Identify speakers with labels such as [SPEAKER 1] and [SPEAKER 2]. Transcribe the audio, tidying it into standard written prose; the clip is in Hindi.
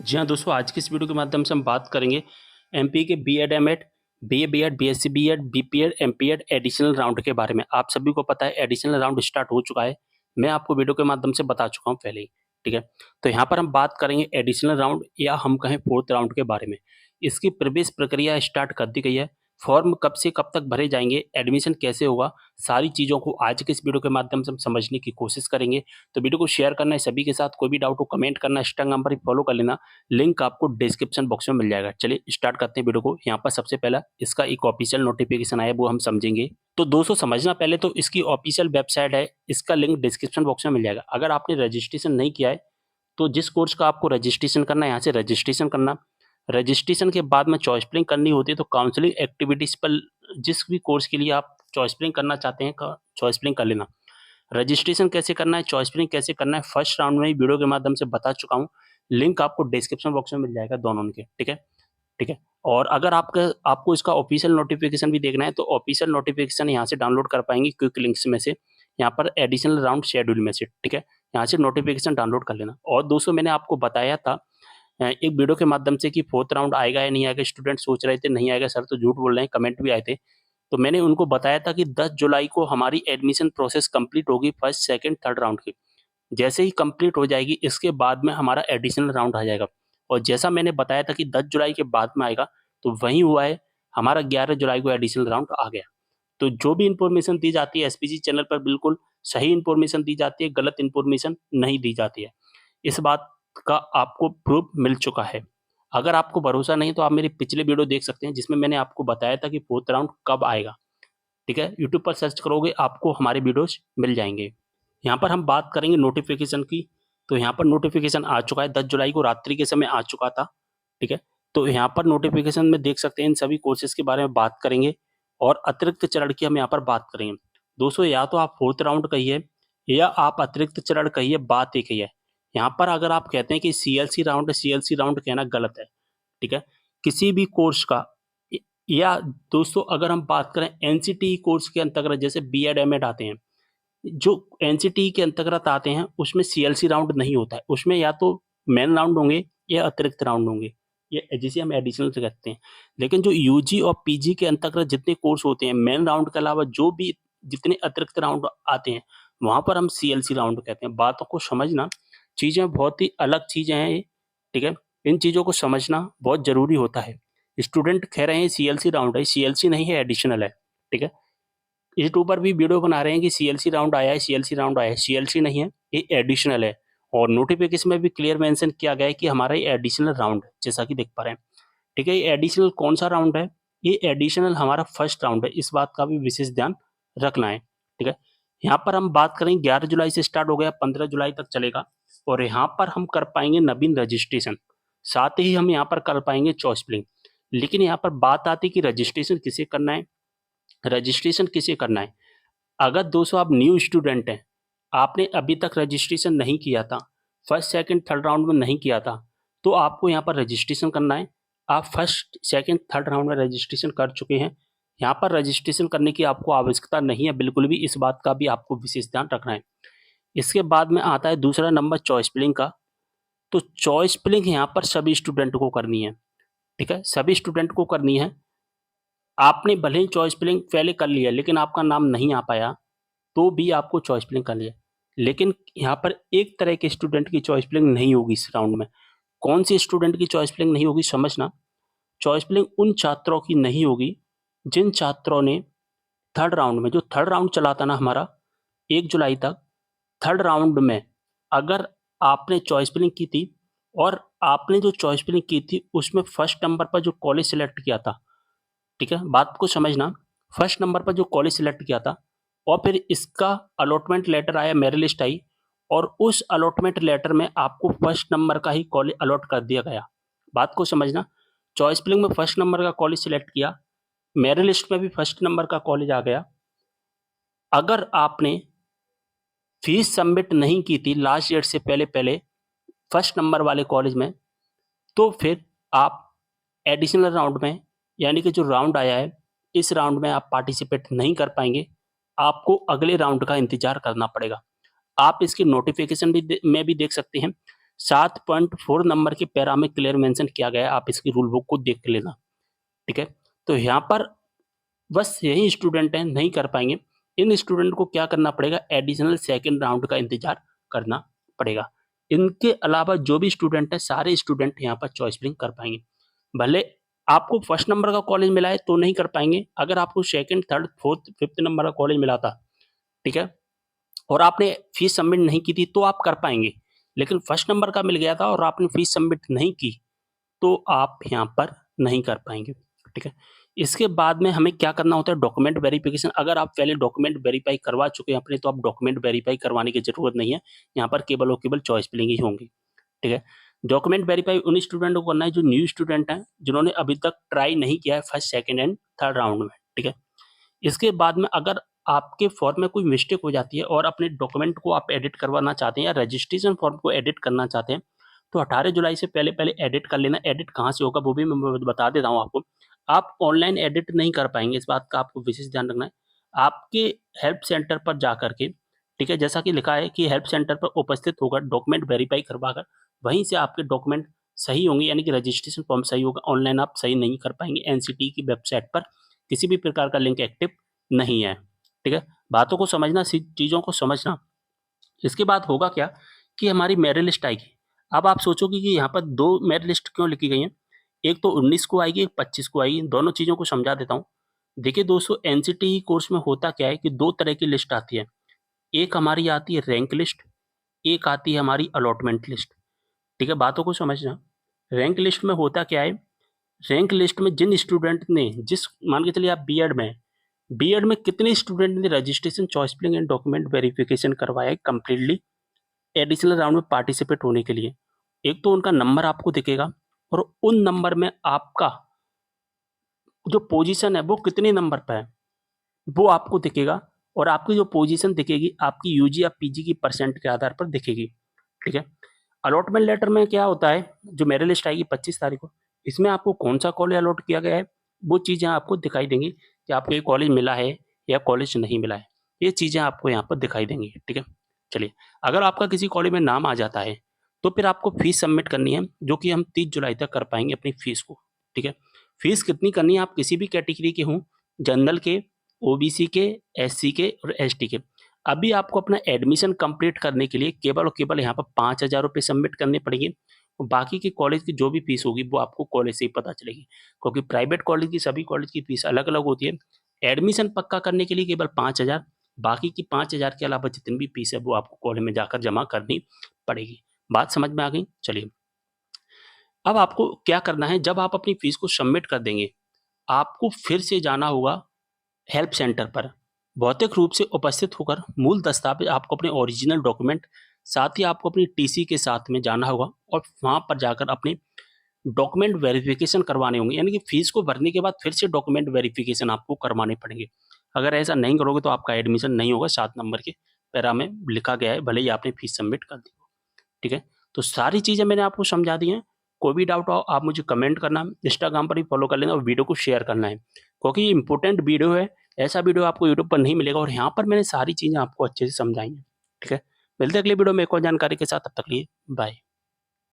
[SPEAKER 1] जी हाँ दोस्तों, आज की इस वीडियो के माध्यम से हम बात करेंगे एमपी के BEd, MEd, BA BEd, BSc BEd, BPEd, MPEd additional round के बारे में। आप सभी को पता है एडिशनल राउंड स्टार्ट हो चुका है। मैं आपको वीडियो के माध्यम से बता चुका हूँ पहले ही, ठीक है? तो यहाँ पर हम बात करेंगे एडिशनल राउंड या हम कहें फोर्थ राउंड के बारे में। इसकी प्रवेश प्रक्रिया स्टार्ट कर दी गई है। फॉर्म कब से कब तक भरे जाएंगे, एडमिशन कैसे होगा, सारी चीज़ों को आज के इस वीडियो के माध्यम से हम समझने की कोशिश करेंगे। तो वीडियो को शेयर करना है सभी के साथ, कोई भी डाउट हो कमेंट करना, इंस्टाग्राम पर ही फॉलो कर लेना, लिंक आपको डिस्क्रिप्शन बॉक्स में मिल जाएगा। चलिए स्टार्ट करते हैं वीडियो को। यहाँ पर सबसे पहला इसका एक ऑफिशियल नोटिफिकेशन आया, वो हम समझेंगे। तो दोस्तों समझना पहले तो इसकी ऑफिशियल वेबसाइट है, इसका लिंक डिस्क्रिप्शन बॉक्स में मिल जाएगा। अगर आपने रजिस्ट्रेशन नहीं किया है तो जिस कोर्स का आपको रजिस्ट्रेशन करना है यहाँ से रजिस्ट्रेशन करना। रजिस्ट्रेशन के बाद में चॉइस फिलिंग करनी होती है, तो काउंसलिंग एक्टिविटीज पर जिस भी कोर्स के लिए आप चॉइस फिलिंग करना चाहते हैं चॉइस फिलिंग कर लेना। रजिस्ट्रेशन कैसे करना है, चॉइस फिलिंग कैसे करना है, फर्स्ट राउंड में ही वीडियो के माध्यम से बता चुका हूँ। लिंक आपको डिस्क्रिप्शन बॉक्स में मिल जाएगा दोनों के, ठीक है? ठीक है। और अगर आपको इसका ऑफिशियल नोटिफिकेशन भी देखना है तो ऑफिशियल नोटिफिकेशन यहाँ से डाउनलोड कर पाएंगे क्विक लिंक्स में से, यहाँ पर एडिशनल राउंड शेड्यूल में से, ठीक है? यहाँ से नोटिफिकेशन डाउनलोड कर लेना। और दोस्तों मैंने आपको बताया था एक वीडियो के माध्यम से कि फोर्थ राउंड आएगा या नहीं आएगा। स्टूडेंट सोच रहे थे नहीं आएगा सर, तो झूठ बोल रहे हैं, कमेंट भी आए थे। तो मैंने उनको बताया था कि 10 जुलाई को हमारी एडमिशन प्रोसेस कंप्लीट होगी फर्स्ट, सेकंड, थर्ड राउंड की। जैसे ही कंप्लीट हो जाएगी इसके बाद में हमारा एडिशनल राउंड आ जाएगा। और जैसा मैंने बताया था कि 10 जुलाई के बाद में आएगा, तो वही हुआ है, हमारा 11 जुलाई को एडिशनल राउंड आ गया। तो जो भी इन्फॉर्मेशन दी जाती है एसपीजी चैनल पर बिल्कुल सही इन्फॉर्मेशन दी जाती है, गलत इन्फॉर्मेशन नहीं दी जाती है। इस बात का आपको प्रूफ मिल चुका है। अगर आपको भरोसा नहीं तो आप मेरी पिछले वीडियो देख सकते हैं जिसमें मैंने आपको बताया था कि फोर्थ राउंड कब आएगा, ठीक है? यूट्यूब पर सर्च करोगे आपको हमारे वीडियोस मिल जाएंगे। यहाँ पर हम बात करेंगे नोटिफिकेशन की। तो यहाँ पर नोटिफिकेशन आ चुका है, 10 जुलाई को रात्रि के समय आ चुका था, ठीक है? तो यहाँ पर नोटिफिकेशन में देख सकते हैं इन सभी कोर्सेज के बारे में बात करेंगे और अतिरिक्त चरण की हम यहाँ पर बात करेंगे। दोस्तों या तो आप फोर्थ राउंड कहिए या आप अतिरिक्त चरण कहिए, बात एक ही है। यहाँ पर अगर आप कहते हैं कि सीएलसी राउंड है, सीएलसी राउंड कहना गलत है, ठीक है? किसी भी कोर्स का या दोस्तों अगर हम बात करें एनसीटी कोर्स के अंतर्गत जैसे बीएड एमएड आते हैं, जो एनसीटी के अंतर्गत आते हैं उसमें सीएलसी राउंड नहीं होता है। उसमें या तो मेन राउंड होंगे या अतिरिक्त राउंड होंगे, ये जिसे हम एडिशनल से कहते हैं। लेकिन जो यूजी और पीजी के अंतर्गत जितने कोर्स होते हैं, मेन राउंड के अलावा जो भी जितने अतिरिक्त राउंड आते हैं, वहाँ पर हम सीएलसी राउंड कहते हैं। बातों को समझना, चीज़ें बहुत ही अलग चीज़ें हैं ये, ठीक है? इन चीज़ों को समझना बहुत ज़रूरी होता है। स्टूडेंट कह रहे हैं सीएलसी राउंड है, सीएलसी नहीं है, एडिशनल है, ठीक है? यूट्यूब पर भी वीडियो बना रहे हैं कि सीएलसी राउंड आया है, सीएलसी राउंड आया है, सीएलसी नहीं है, ये एडिशनल है। और नोटिफिकेशन में भी क्लियर मेंशन किया गया है कि हमारा ये एडिशनल राउंड है, जैसा कि देख पा रहे हैं, ठीक है? ये एडिशनल कौन सा राउंड है? ये एडिशनल हमारा फर्स्ट राउंड है, इस बात का भी विशेष ध्यान रखना है, ठीक है? यहाँ पर हम बात करें 11 जुलाई से स्टार्ट हो गया, 15 जुलाई तक चलेगा और यहाँ पर हम कर पाएंगे नवीन रजिस्ट्रेशन, साथ ही हम यहाँ पर कर पाएंगे चॉइस फिलिंग। लेकिन यहाँ पर बात आती है कि रजिस्ट्रेशन किसे करना है, रजिस्ट्रेशन किसे करना है? अगर दोस्तों आप न्यू स्टूडेंट हैं, आपने अभी तक रजिस्ट्रेशन नहीं किया था, फर्स्ट, सेकंड, थर्ड राउंड में नहीं किया था, तो आपको यहाँ पर रजिस्ट्रेशन करना है। आप फर्स्ट, सेकंड, थर्ड राउंड में रजिस्ट्रेशन कर चुके हैं, यहाँ पर रजिस्ट्रेशन करने की आपको आवश्यकता नहीं है बिल्कुल भी, इस बात का भी आपको विशेष ध्यान रखना है। इसके बाद में आता है दूसरा नंबर चॉइस फिलिंग का। तो चॉइस फिलिंग यहाँ पर सभी स्टूडेंट को करनी है, ठीक है? सभी स्टूडेंट को करनी है। आपने भले ही चॉइस फिलिंग पहले कर लिया लेकिन आपका नाम नहीं आ पाया, तो भी आपको चॉइस फिलिंग करनी है। लेकिन यहाँ पर एक तरह के स्टूडेंट की चॉइस फिलिंग नहीं होगी इस राउंड में। कौन सी स्टूडेंट की चॉइस फिलिंग नहीं होगी समझना। चॉइस फिलिंग उन छात्रों की नहीं होगी जिन छात्रों ने थर्ड राउंड में, जो थर्ड राउंड चला था ना हमारा 1 जुलाई तक, थर्ड राउंड में अगर आपने चॉइस फिलिंग की थी और आपने जो चॉइस फिलिंग की थी उसमें फर्स्ट नंबर पर जो कॉलेज सिलेक्ट किया था, ठीक है? बात को समझना, फर्स्ट नंबर पर जो कॉलेज सिलेक्ट किया था और फिर इसका अलॉटमेंट लेटर आया, मेरिट लिस्ट आई और उस अलॉटमेंट लेटर में आपको फर्स्ट नंबर का ही कॉलेज अलॉट कर दिया गया। बात को समझना, चॉइस फिलिंग में फर्स्ट नंबर का कॉलेज सिलेक्ट किया, मेरिट लिस्ट में भी फर्स्ट नंबर का कॉलेज आ गया। अगर आपने फीस सबमिट नहीं की थी लास्ट डेट से पहले पहले फर्स्ट नंबर वाले कॉलेज में, तो फिर आप एडिशनल राउंड में, यानी कि जो राउंड आया है, इस राउंड में आप पार्टिसिपेट नहीं कर पाएंगे। आपको अगले राउंड का इंतजार करना पड़ेगा। आप इसकी नोटिफिकेशन भी में भी देख सकते हैं। 7.4 नंबर के पैरा में क्लियर मेंशन किया गया है, आप इसकी रूल बुक को देख लेना, ठीक है। तो यहाँ पर बस यही स्टूडेंट हैं नहीं कर पाएंगे, इन स्टूडेंट को क्या करना पड़ेगा, एडिशनल सेकंड राउंड का इंतजार करना पड़ेगा। इनके अलावा जो भी स्टूडेंट है सारे स्टूडेंट यहाँ पर चॉइस फिलिंग कर पाएंगे। भले आपको फर्स्ट नंबर का कॉलेज मिला है तो नहीं कर पाएंगे, अगर आपको second third fourth fifth number का कॉलेज मिला था, ठीक है, और आपने फीस सबमिट नहीं की थी तो आप कर पाएंगे। लेकिन फर्स्ट नंबर का मिल गया था और आपने फीस सबमिट नहीं की तो आप यहाँ पर नहीं कर पाएंगे, ठीक है। इसके बाद में हमें क्या करना होता है, डॉक्यूमेंट वेरिफिकेशन। अगर आप पहले डॉक्यूमेंट वेरीफाई करवा चुके हैं अपने तो आप डॉक्यूमेंट वेरीफाई करवाने की जरूरत नहीं है, यहाँ पर केवल और केवल चॉइस फिलिंग ही होंगी, ठीक है। डॉक्यूमेंट वेरीफाई उन स्टूडेंट को करना है जो न्यू स्टूडेंट हैं, जिन्होंने अभी तक ट्राई नहीं किया है first second and third round में, ठीक है। इसके बाद में अगर आपके फॉर्म में कोई मिस्टेक हो जाती है और अपने डॉक्यूमेंट को आप एडिट करवाना चाहते हैं या रजिस्ट्रेशन फॉर्म को एडिट करना चाहते हैं तो 18 जुलाई से पहले पहले एडिट कर लेना। एडिट कहाँ से होगा वो भी मैं बता देता हूँ आपको। आप ऑनलाइन एडिट नहीं कर पाएंगे, इस बात का आपको विशेष ध्यान रखना है। आपके हेल्प सेंटर पर जा करके, ठीक है, जैसा कि लिखा है कि हेल्प सेंटर पर उपस्थित होकर डॉक्यूमेंट वेरीफाई करवाकर वहीं से आपके डॉक्यूमेंट सही होंगे, यानी कि रजिस्ट्रेशन फॉर्म सही होगा। ऑनलाइन आप सही नहीं कर पाएंगे, एनसीटी की वेबसाइट पर किसी भी प्रकार का लिंक एक्टिव नहीं है, ठीक है। बातों को समझना, चीज़ों को समझना। इसके बाद होगा क्या कि हमारी मेरिट लिस्ट आएगी। अब आप सोचोगे कि यहाँ पर 2 मेरिट लिस्ट क्यों लिखी गई हैं? एक तो 19 को आएगी, एक 25 को आएगी। दोनों चीज़ों को समझा देता हूँ। देखिए दोस्तों, एनसीटी कोर्स में होता क्या है कि 2 तरह की लिस्ट आती है। एक हमारी आती है रैंक लिस्ट, एक आती है हमारी अलॉटमेंट लिस्ट, ठीक है। बातों को समझना। रैंक लिस्ट में होता क्या है, रैंक लिस्ट में जिन स्टूडेंट ने मान के चलिए आप बीएड में हैं, बीएड में कितने स्टूडेंट ने registration, choice filling and document verification करवाया है कंप्लीटली एडिशनल राउंड में पार्टिसिपेट होने के लिए। एक तो उनका नंबर आपको दिखेगा और उन नंबर में आपका जो पोजीशन है वो कितने नंबर पे है वो आपको दिखेगा, और आपकी जो पोजीशन दिखेगी आपकी यूजी या पीजी की परसेंट के आधार पर दिखेगी, ठीक है। अलॉटमेंट लेटर में क्या होता है, जो मेरिट लिस्ट आएगी 25 तारीख को, इसमें आपको कौन सा कॉलेज अलॉट किया गया है वो चीज़ें आपको दिखाई देंगी कि आपको ये कॉलेज मिला है या कॉलेज नहीं मिला है। ये चीज़ें आपको यहाँ पर दिखाई देंगी, ठीक है। चलिए, अगर आपका किसी कॉलेज में नाम आ जाता है तो फिर आपको फीस सबमिट करनी है, जो कि हम 30 जुलाई तक कर पाएंगे अपनी फीस को, ठीक है। फीस कितनी करनी है, आप किसी भी कैटेगरी के हों, जनरल के, ओबीसी के, एससी के और एसटी के। अभी आपको अपना एडमिशन कंप्लीट करने के लिए केवल और केवल यहाँ पर 5,000 रुपये सबमिट करने पड़ेंगे, और बाकी की कॉलेज की जो भी फीस होगी वो आपको कॉलेज से ही पता चलेगी, क्योंकि प्राइवेट कॉलेज की सभी कॉलेज की फीस अलग अलग होती है। एडमिशन पक्का करने के लिए केवल 5,000, बाकी की 5,000 के अलावा जितनी भी फीस है वो आपको कॉलेज में जाकर जमा करनी पड़ेगी। बात समझ में आ गई? चलिए, अब आपको क्या करना है, जब आप अपनी फीस को सबमिट कर देंगे आपको फिर से जाना होगा हेल्प सेंटर पर, भौतिक रूप से उपस्थित होकर मूल दस्तावेज, आपको अपने ओरिजिनल डॉक्यूमेंट, साथ ही आपको अपनी टीसी के साथ में जाना होगा और वहाँ पर जाकर अपने डॉक्यूमेंट वेरिफिकेशन करवाने होंगे, यानी कि फीस को भरने के बाद फिर से डॉक्यूमेंट वेरिफिकेशन आपको करवाने पड़ेंगे। अगर ऐसा नहीं करोगे तो आपका एडमिशन नहीं होगा, 7 नंबर के पैरा में लिखा गया है, भले ही आपने फीस सबमिट कर दी हो, ठीक है। तो सारी चीज़ें मैंने आपको समझा दी हैं। कोई भी डाउट हो आप मुझे कमेंट करना, इंस्टाग्राम पर भी फॉलो कर लेना और वीडियो को शेयर करना है, क्योंकि ये इंपॉर्टेंट वीडियो है। ऐसा वीडियो आपको यूट्यूब पर नहीं मिलेगा और यहाँ पर मैंने सारी चीज़ें आपको अच्छे से समझाई हैं, ठीक है। मिलते हैं अगले वीडियो में एक और जानकारी के साथ, तब तक के लिए बाय।